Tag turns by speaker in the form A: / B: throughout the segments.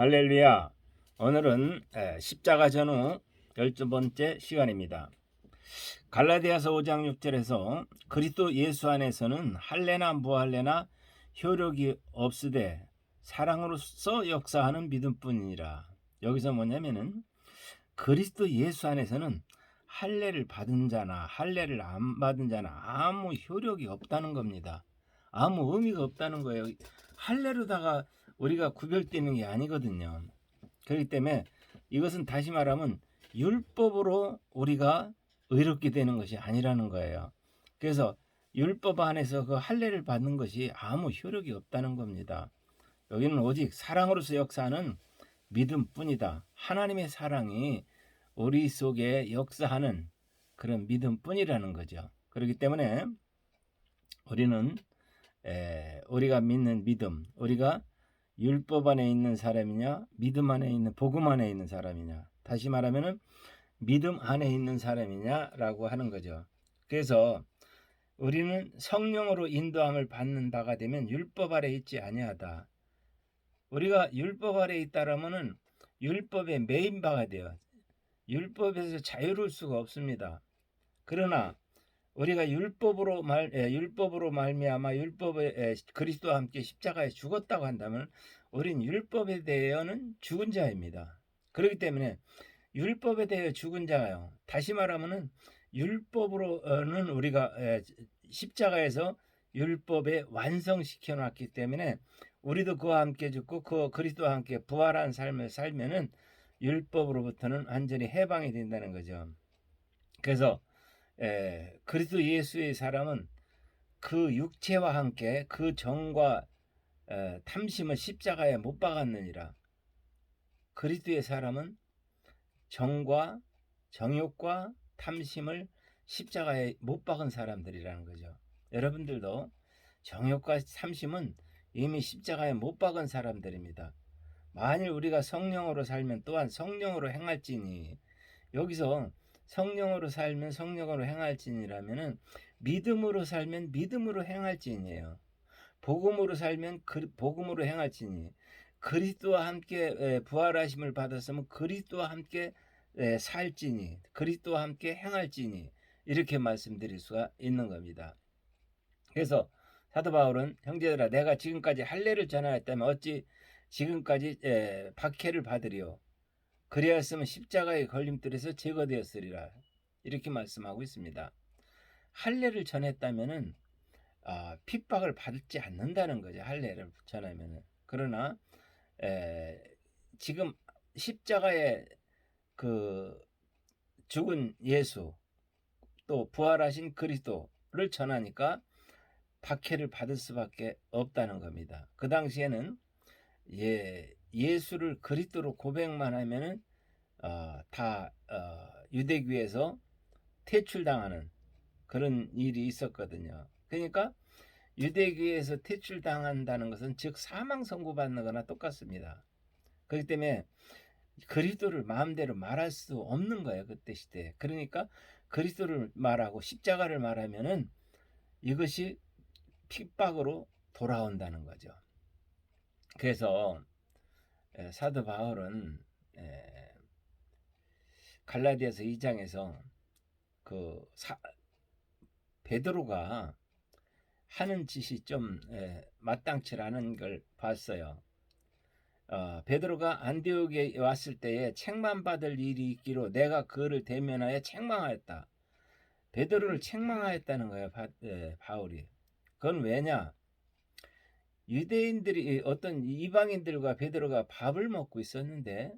A: 할렐루야. 오늘은 십자가 전후 12번째 시간입니다. 갈라디아서 5장 6절에서 그리스도 예수 안에서는 할례나 무할례나 효력이 없으되 사랑으로서 역사하는 믿음뿐이니라. 여기서 뭐냐면은 그리스도 예수 안에서는 할례를 받은 자나 할례를 안 받은 자나 아무 효력이 없다는 겁니다. 아무 의미가 없다는 거예요. 할례로다가 우리가 구별되는 게 아니거든요. 그렇기 때문에 이것은 다시 말하면 율법으로 우리가 의롭게 되는 것이 아니라는 거예요. 그래서 율법 안에서 그 할례를 받는 것이 아무 효력이 없다는 겁니다. 여기는 오직 사랑으로서 역사하는 믿음뿐이다. 하나님의 사랑이 우리 속에 역사하는 그런 믿음뿐이라는 거죠. 그렇기 때문에 우리는 우리가 믿는 믿음, 우리가 율법 안에 있는 사람이냐, 믿음 안에 있는 복음 안에 있는 사람이냐, 다시 말하면은 믿음 안에 있는 사람이냐라고 하는 거죠. 그래서 우리는 성령으로 인도함을 받는 바가 되면 율법 아래 있지 아니하다. 우리가 율법 아래 있다라면은 율법에 매인 바가 돼요. 율법에서 자유로울 수가 없습니다. 그러나 우리가 율법으로 말미암아 율법에 그리스도와 함께 십자가에 죽었다고 한다면 우린 율법에 대해서는 죽은 자입니다. 그렇기 때문에 율법에 대해 죽은 자예요. 다시 말하면은 율법으로는 우리가 십자가에서 율법에 완성시켜 놨기 때문에 우리도 그와 함께 죽고 그 그리스도와 함께 부활한 삶을 살면은 율법으로부터는 완전히 해방이 된다는 거죠. 그래서 그리스도 예수의 사람은 그 육체와 함께 그 정과 탐심을 십자가에 못 박았느니라. 그리스도의 사람은 정과 정욕과 탐심을 십자가에 못 박은 사람들이라는 거죠. 여러분들도 정욕과 탐심은 이미 십자가에 못 박은 사람들입니다. 만일 우리가 성령으로 살면 또한 성령으로 행할지니, 여기서 성령으로 살면 성령으로 행할지니라면은 믿음으로 살면 믿음으로 행할지니예요. 복음으로 살면 복음으로 행할지니, 그리스도와 함께 부활하심을 받았으면 그리스도와 함께 살지니, 그리스도와 함께 행할지니, 이렇게 말씀드릴 수가 있는 겁니다. 그래서 사도 바울은 형제들아 내가 지금까지 할례를 전하였다면 어찌 지금까지 박해를 받으리요. 그리하였으면 십자가의 걸림돌에서 제거되었으리라. 이렇게 말씀하고 있습니다. 할례를 전했다면은 핍박을 받지 않는다는 거죠. 할례를 전하면은. 그러나 지금 십자가에 그 죽은 예수 또 부활하신 그리스도를 전하니까 박해를 받을 수밖에 없다는 겁니다. 그 당시에는 예수를 그리스도로 고백만 하면은 다 유대교에서 퇴출당하는 그런 일이 있었거든요. 그러니까 유대교에서 퇴출당한다는 것은 즉 사망 선고받는 거나 똑같습니다. 그렇기 때문에 그리스도를 마음대로 말할 수 없는 거예요. 그때 시대에. 그러니까 그리스도를 말하고 십자가를 말하면은 이것이 핍박으로 돌아온다는 거죠. 그래서 사도 바울은 갈라디아서 2장에서 그 베드로가 하는 짓이 좀 마땅치 않은 걸 봤어요. 베드로가 안디옥에 왔을 때에 책망받을 일이 있기로 내가 그를 대면하여 책망하였다. 베드로를 책망하였다는 거예요. 바울이. 그건 왜냐? 유대인들이 어떤 이방인들과 베드로가 밥을 먹고 있었는데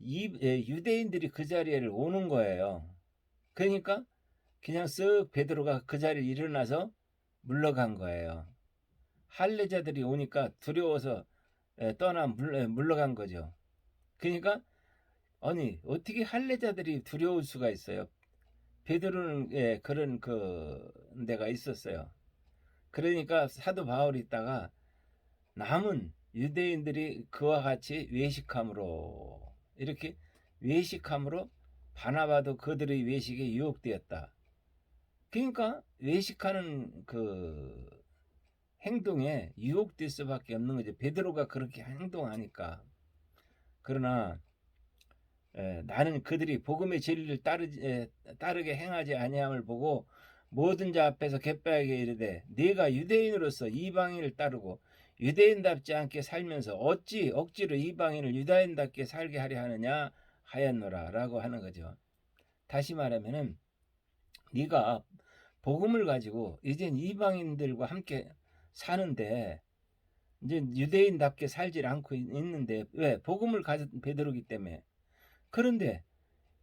A: 유대인들이 그 자리에 오는 거예요. 그러니까 그냥 쓱 베드로가 그 자리에 일어나서 물러간 거예요. 할례자들이 오니까 두려워서 물러간 거죠. 그러니까 아니 어떻게 할례자들이 두려울 수가 있어요. 베드로는 그런 그 데가 있었어요. 그러니까 사도 바울이 있다가 남은 유대인들이 그와 같이 외식함으로 이렇게 외식함으로 바나바도 그들의 외식에 유혹되었다. 그러니까 외식하는 그 행동에 유혹될 수밖에 없는 거죠. 베드로가 그렇게 행동하니까. 그러나 나는 그들이 복음의 진리를 따르게 행하지 아니함을 보고 모든 자 앞에서 갯바에게 이르되 네가 유대인으로서 이방인을 따르고 유대인답지 않게 살면서 어찌 억지로 이방인을 유다인답게 살게 하려 하느냐 하였노라 라고 하는 거죠. 다시 말하면은 네가 복음을 가지고 이젠 이방인들과 함께 사는데 이제 유대인답게 살질 않고 있는데 왜? 복음을 가진 베드로기 때문에. 그런데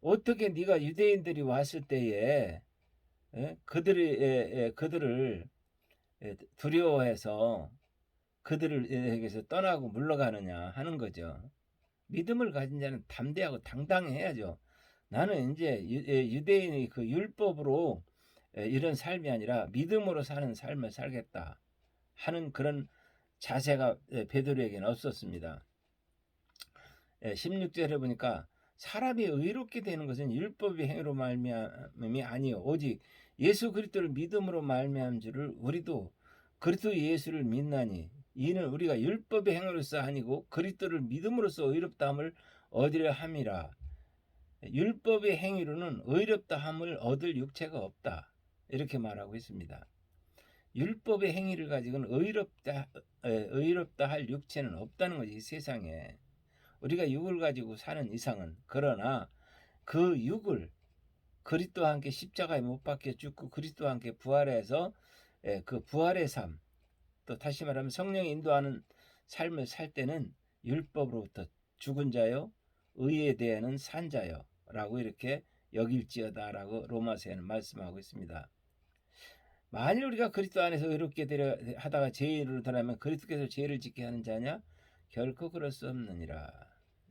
A: 어떻게 네가 유대인들이 왔을 때에 그들을 두려워해서 그들에게서 떠나고 물러가느냐 하는 거죠. 믿음을 가진 자는 담대하고 당당해야죠. 나는 이제 유대인의 그 율법으로 이런 삶이 아니라 믿음으로 사는 삶을 살겠다 하는 그런 자세가 베드로에게는 없었습니다. 16절에 보니까 사람이 의롭게 되는 것은 율법의 행위로 말미암음이 아니요 오직 예수 그리스도를 믿음으로 말미암은 줄을 우리도 그리스도 예수를 믿나니 이는 우리가 율법의 행위로서 아니고 그리스도를 믿음으로써 의롭다함을 얻으려 함이라. 율법의 행위로는 의롭다함을 얻을 육체가 없다 이렇게 말하고 있습니다. 율법의 행위를 가지고는 의롭다 할 육체는 없다는 거지. 이 세상에 우리가 육을 가지고 사는 이상은. 그러나 그 육을 그리스도와 함께 십자가에 못 박혀 죽고 그리스도와 함께 부활해서 그 부활의 삶, 또 다시 말하면 성령이 인도하는 삶을 살 때는 율법으로부터 죽은 자요 의에 대하는 산 자요 라고 이렇게 여길지어다 라고 로마서에는 말씀하고 있습니다. 만일 우리가 그리스도 안에서 의롭게 되려 하다가 죄로 돌아가면 그리스도께서 죄를 짓게 하는 자냐? 결코 그럴 수 없느니라.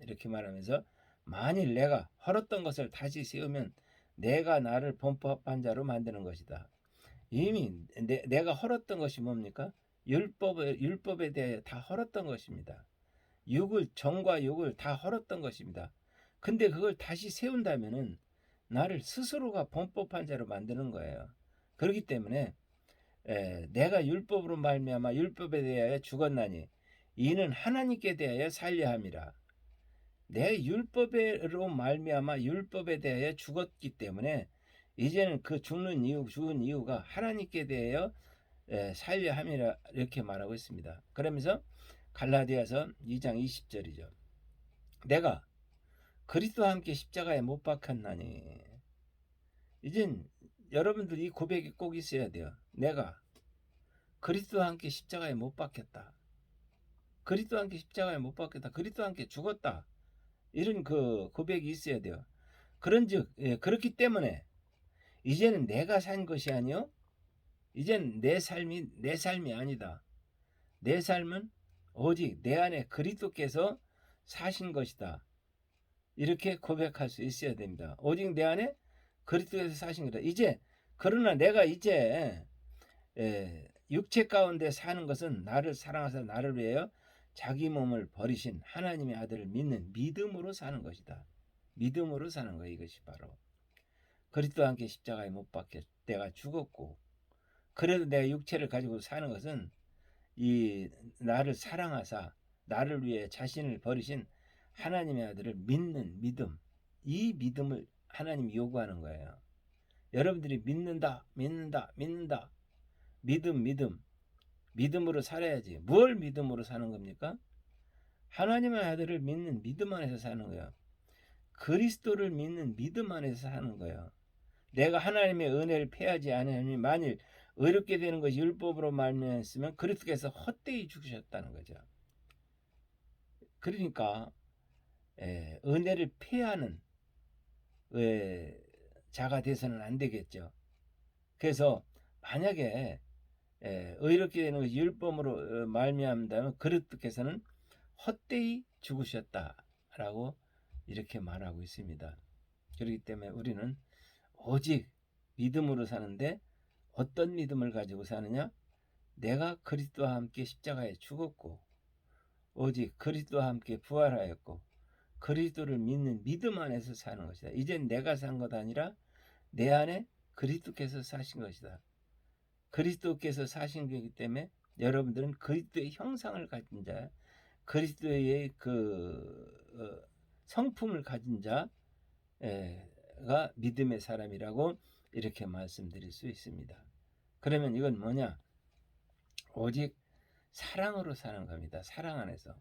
A: 이렇게 말하면서 만일 내가 헐었던 것을 다시 세우면 내가 나를 범법한 자로 만드는 것이다. 이미 내가 헐었던 것이 뭡니까? 율법에 대해 다 헐었던 것입니다. 정과 육을 다 헐었던 것입니다. 근데 그걸 다시 세운다면은 나를 스스로가 범법한 자로 만드는 거예요. 그렇기 때문에 내가 율법으로 말미암아 율법에 대하여 죽었나니 이는 하나님께 대하여 살려 함이라. 내 율법으로 말미암아 율법에 대하여 죽었기 때문에 이제는 그 죽은 이유가 하나님께 대하여 살려 함이라 이렇게 말하고 있습니다. 그러면서 갈라디아서 2장 20절이죠. 내가 그리스도와 함께 십자가에 못 박혔나니. 이젠 여러분들 이 고백이 꼭 있어야 돼요. 내가 그리스도와 함께 십자가에 못 박혔다. 그리스도와 함께 십자가에 못 박혔다. 그리스도와 함께 죽었다. 이런 그 고백이 있어야 돼요. 그런즉 그렇기 때문에 이제는 내가 산 것이 아니요 이젠 내 삶이 아니다. 내 삶은 오직 내 안에 그리스도께서 사신 것이다. 이렇게 고백할 수 있어야 됩니다. 오직 내 안에 그리스도께서 사신 거다. 그러나 내가 이제 육체 가운데 사는 것은 나를 사랑하사 나를 위하여 자기 몸을 버리신 하나님의 아들을 믿는 믿음으로 사는 것이다. 믿음으로 사는 거 이것이 바로 그리스도와 함께 십자가에 못 박혀 내가 죽었고 그래도 내가 육체를 가지고 사는 것은 이 나를 사랑하사 나를 위해 자신을 버리신 하나님의 아들을 믿는 믿음, 이 믿음을 하나님이 요구하는 거예요. 여러분들이 믿는다 믿음으로 살아야지. 뭘 믿음으로 사는 겁니까? 하나님의 아들을 믿는 믿음 안에서 사는 거예요. 그리스도를 믿는 믿음 안에서 사는 거예요. 내가 하나님의 은혜를 패하지 않으니 만일 의롭게 되는 것이 율법으로 말미암았으면 그리스도께서 헛되이 죽으셨다는 거죠. 그러니까 은혜를 패하는 자가 돼서는 안 되겠죠. 그래서 만약에 의롭게 되는 것이 율법으로 말미암다면 그리스도께서는 헛되이 죽으셨다라고 이렇게 말하고 있습니다. 그렇기 때문에 우리는 오직 믿음으로 사는데 어떤 믿음을 가지고 사느냐? 내가 그리스도와 함께 십자가에 죽었고 오직 그리스도와 함께 부활하였고 그리스도를 믿는 믿음 안에서 사는 것이다. 이젠 내가 산 것 아니라 내 안에 그리스도께서 사신 것이다. 그리스도께서 사신 것이기 때문에 여러분들은 그리스도의 형상을 가진 자, 그리스도의 성품을 가진 자가 믿음의 사람이라고 이렇게 말씀드릴 수 있습니다. 그러면 이건 뭐냐? 오직 사랑으로 사는 겁니다. 사랑 안에서.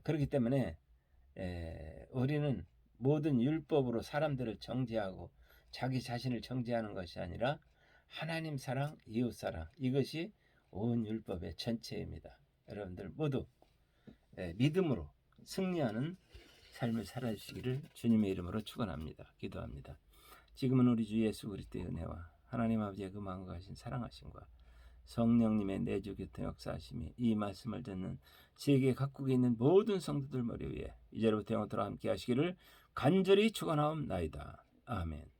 A: 그렇기 때문에 우리는 모든 율법으로 사람들을 정죄하고 자기 자신을 정죄하는 것이 아니라 하나님 사랑, 이웃 사랑, 이것이 온 율법의 전체입니다. 여러분들 모두 믿음으로 승리하는 삶을 살아주시기를 주님의 이름으로 축원합니다. 기도합니다. 지금은 우리 주 예수 그리스도의 은혜와 하나님 아버지의 그 만국하신 사랑하심과 성령님의 내주 교통 역사하심이 이 말씀을 듣는 세계 각국에 있는 모든 성도들 머리 위에 이제로부터 영원토록 함께 하시기를 간절히 축원하옵나이다. 아멘.